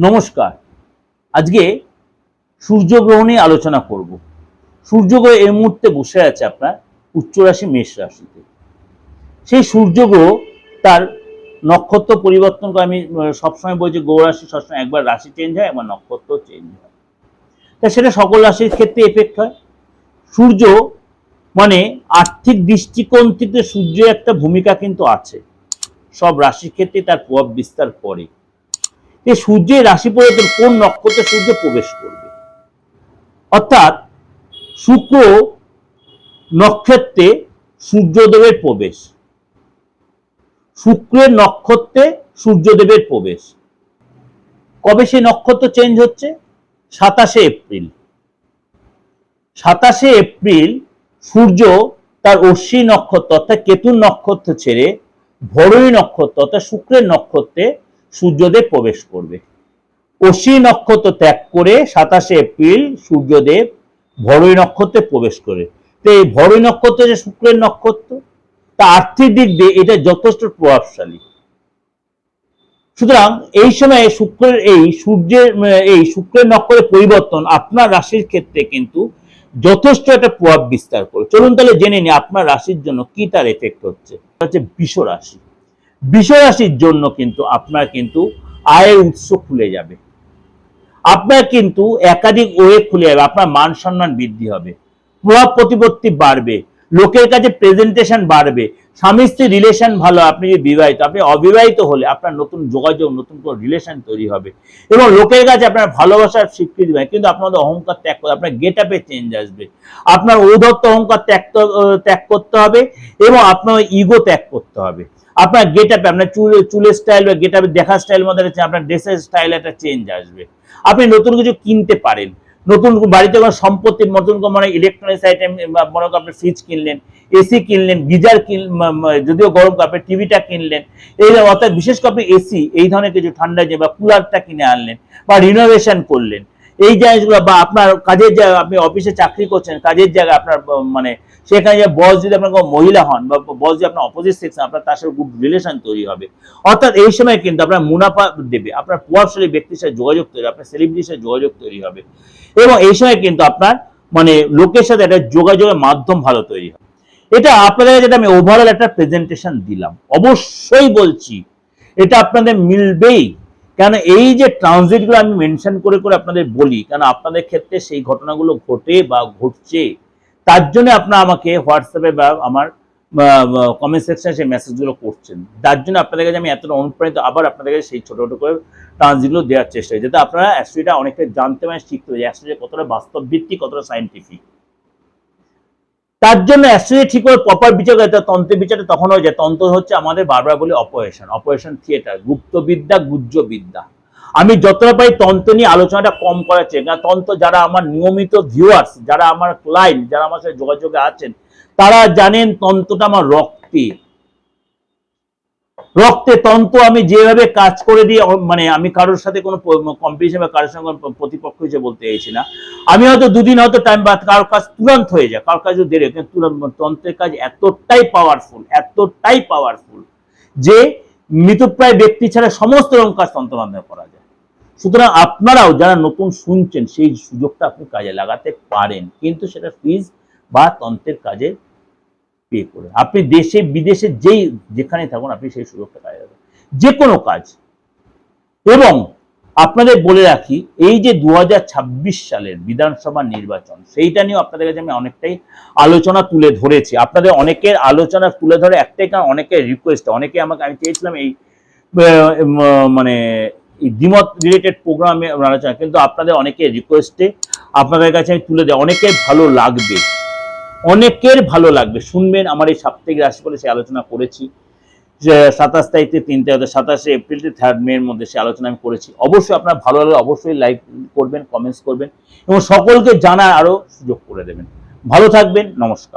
নমস্কার। আজকে সূর্যগ্রহণ নিয়ে আলোচনা করব। সূর্যগ্রহ এই মুহূর্তে বসে আছে আপনার উচ্চ রাশি মেষ রাশিতে। সেই সূর্যগ্রহ তার নক্ষত্র পরিবর্তন করে। আমি সবসময় বলছি গ্রহ রাশি সবসময় একবার রাশি চেঞ্জ হয়, একবার নক্ষত্র চেঞ্জ হয়। তা সেটা সকল রাশির ক্ষেত্রে এফেক্ট হয়। সূর্য মানে আর্থিক দৃষ্টিকোণ থেকে সূর্যের একটা ভূমিকা কিন্তু আছে, সব রাশির ক্ষেত্রে তার প্রভাব বিস্তার করে। এই সূর্যের রাশি পরিবর্তন কোন নক্ষত্রে সূর্য প্রবেশ করবে, অর্থাৎ শুক্র নক্ষত্রে সূর্যদেবের প্রবেশ, শুক্রের নক্ষত্রে সূর্যদেবের প্রবেশ। কবে সেই নক্ষত্র চেঞ্জ হচ্ছে? 27শে এপ্রিল। 27শে এপ্রিল সূর্য তার অশ্বিনী নক্ষত্র অর্থাৎ কেতুর নক্ষত্র ছেড়ে ভরণী নক্ষত্র অর্থাৎ শুক্রের নক্ষত্রে সূর্যদেব প্রবেশ করবে। অশ্বিনী নক্ষত্র ত্যাগ করে 27শে এপ্রিল সূর্যদেব ভরণী নক্ষত্রে প্রবেশ করে। তো এই ভরণী নক্ষত্র যে শুক্রের নক্ষত্র, তা আর্থিক দিক দিয়ে এটা যথেষ্ট প্রভাবশালী। সুতরাং এই সময় শুক্রের নক্ষত্রের পরিবর্তন আপনার রাশির ক্ষেত্রে কিন্তু যথেষ্ট একটা প্রভাব বিস্তার করে। চলুন তাহলে জেনে নিই আপনার রাশির জন্য কি তার এফেক্ট হচ্ছে। বৃষ রাশি। বৃষ রাশির জন্য কিন্তু আপনার কিন্তু আয়ের উৎস খুলে যাবে, আপনার কিন্তু একাধিক ওয়ে খুলে যাবে, আপনার মান সম্মান বৃদ্ধি হবে, প্রভাব প্রতিপত্তি বাড়বে, লোকের কাছে প্রেজেন্টেশন বাড়বে, স্বামী স্ত্রী রিলেশন ভালো। আপনি যদি বিবাহিত, আপনি অবিবাহিত হলে আপনার নতুন যোগাযোগ, নতুন কোনো রিলেশন তৈরি হবে এবং লোকের কাছে আপনার ভালোবাসার স্বীকৃতি পাবে। কিন্তু আপনাদের অহংকার ত্যাগ করতে, আপনার গেট আপে চেঞ্জ আসবে, আপনার ঔদ্ধত্য অহংকার ত্যাগ করতে হবে এবং আপনার ইগো ত্যাগ করতে হবে। আপনার গেট আপে, আপনার চুলের স্টাইল বা গেট আপে দেখার স্টাইল মধ্যে আপনার ড্রেসের স্টাইল একটা চেঞ্জ আসবে। আপনি নতুন কিছু কিনতে পারেন, নতুন বাড়িতে কোনো সম্পত্তি, নতুন মানে ইলেকট্রনিক্স আইটেম, মনে করেন আপনি ফ্রিজ কিনলেন, এসি কিনলেন, গিজার যদিও গরম আপনি টিভিটা কিনলেন, এই অর্থাৎ বিশেষ করে আপনি এসি এই ধরনের কিছু ঠান্ডা যে বা কুলারটা কিনে আনলেন বা রিনোভেশন করলেন, এই জিনিসগুলো। বা আপনার কাজের জায়গা, আপনি অফিসে চাকরি করছেন, কাজের জায়গা আপনার মানে সেখানে যে বস যদি আপনার কোনো মহিলা হন বা বস যদি আপনার অপোজিট সেকশন, আপনার তার সাথে গুড রিলেশন তৈরি হবে। অর্থাৎ এই সময় কিন্তু আপনার মুনাফা দেবে, আপনার প্রভাবশালী ব্যক্তির সাথে যোগাযোগ তৈরি, আপনার সেলিব্রিটির সাথে যোগাযোগ তৈরি হবে এবং এই সময় কিন্তু আপনার মানে লোকের সাথে একটা যোগাযোগের মাধ্যম ভালো তৈরি হবে। এটা আপনাদের যেটা আমি ওভারঅল একটা প্রেজেন্টেশন দিলাম, অবশ্যই বলছি এটা আপনাদের মিলবেই। কেন এই যে ট্রানজিটগুলো আমি মেনশন করে করে আপনাদের বলি, কেন আপনাদের ক্ষেত্রে সেই ঘটনাগুলো ঘটে বা ঘটছে, তার জন্য আপনারা আমাকে হোয়াটসঅ্যাপে বা আমার কমেন্ট সেকশনে সেই মেসেজগুলো করছেন। তার জন্য আপনাদের কাছে আমি এতটা অনুপ্রাণিত, আবার আপনাদের কাছে সেই ছোট ছোট করে ট্রানজিটগুলো দেওয়ার চেষ্টা করি, যাতে আপনারা অ্যাস্ট্রোলজিটা অনেকটা জানতে পারেন, শিখতে পারেন অ্যাস্ট্রোলজি কতটা বাস্তব ভিত্তিক, কতটা সায়েন্টিফিক। তার জন্য অ্যাস্ট্রোলজি ঠিক করে প্রপার বিচার করে। তন্ত্রের বিচারটা তখন হয়ে যায়, তন্ত্র হচ্ছে আমাদের বারবার বলি অপারেশন থিয়েটার, গুপ্তবিদ্যা, গুহ্যবিদ্যা। আমি যতটা পারি তন্ত্র নিয়ে আলোচনাটা কম করার চেষ্টা, কারণ তন্ত্র যারা আমার নিয়মিত ভিউয়ার্স, যারা আমার ক্লায়েন্ট, যারা আমার সাথে যোগাযোগে আছেন, তারা জানেন তন্ত্রটা আমার রক্তে তন্ত্র আমি যেভাবে কাজ করে দিই, মানে আমি কারোর সাথে কোনো কম্পিটিশন বা কারোর সঙ্গে প্রতিপক্ষ হিসেবে বলতে চাইছি না। আমি হয়তো দুদিন হয়তো টাইম বাদ, কারোর কাজ তুরন্ত হয়ে যায়, কারোর কাজ দেরি, কিন্তু তন্ত্রের কাজ এতটাই পাওয়ারফুল যে মৃতপ্রায় ব্যক্তি ছাড়া সমস্ত রকম কাজ তন্ত্র মাধ্যমে করা যায়। সুতরাং আপনারাও যারা নতুন শুনছেন, সেই সুযোগটা আপনি কাজে লাগাতে পারেন, কিন্তু সেটা ফিজ বা তন্ত্রের কাজে পে করে। আপনি দেশে বিদেশে যেখানে থাকুন, আপনি সেই সুযোগটা কাজে লাগাবেন, যে কোনো কাজ। এবং আপনাদের বলে রাখি, এই যে 2026 সালের বিধানসভা নির্বাচন, সেইটা নিয়েও আপনাদের কাছে আমি অনেকটাই আলোচনা তুলে ধরেছি। আপনাদের অনেকের আলোচনা তুলে ধরে একটাই কারণ, অনেকের রিকোয়েস্ট, অনেকে আমাকে, আমি চেয়েছিলাম এই মানে দ্বিমত রিলেটেড প্রোগ্রামে আলোচনা, কিন্তু আপনাদের অনেকের রিকোয়েস্টে আপনাদের কাছে আমি তুলে দিই। অনেকের ভালো লাগবে, শুনবেন। আমার এই সাপ্তাহিক রাশিফলে সে আলোচনা করেছি, 27 তারিখ থেকে 3 তারিখ, 27শে এপ্রিল থেকে 3 মের মধ্যে সে আলোচনা আমি করেছি। অবশ্যই আপনার ভালো লাগলে অবশ্যই লাইক করবেন, কমেন্টস করবেন এবং সকলকে জানার আরো সুযোগ করে দেবেন। ভালো থাকবেন, নমস্কার।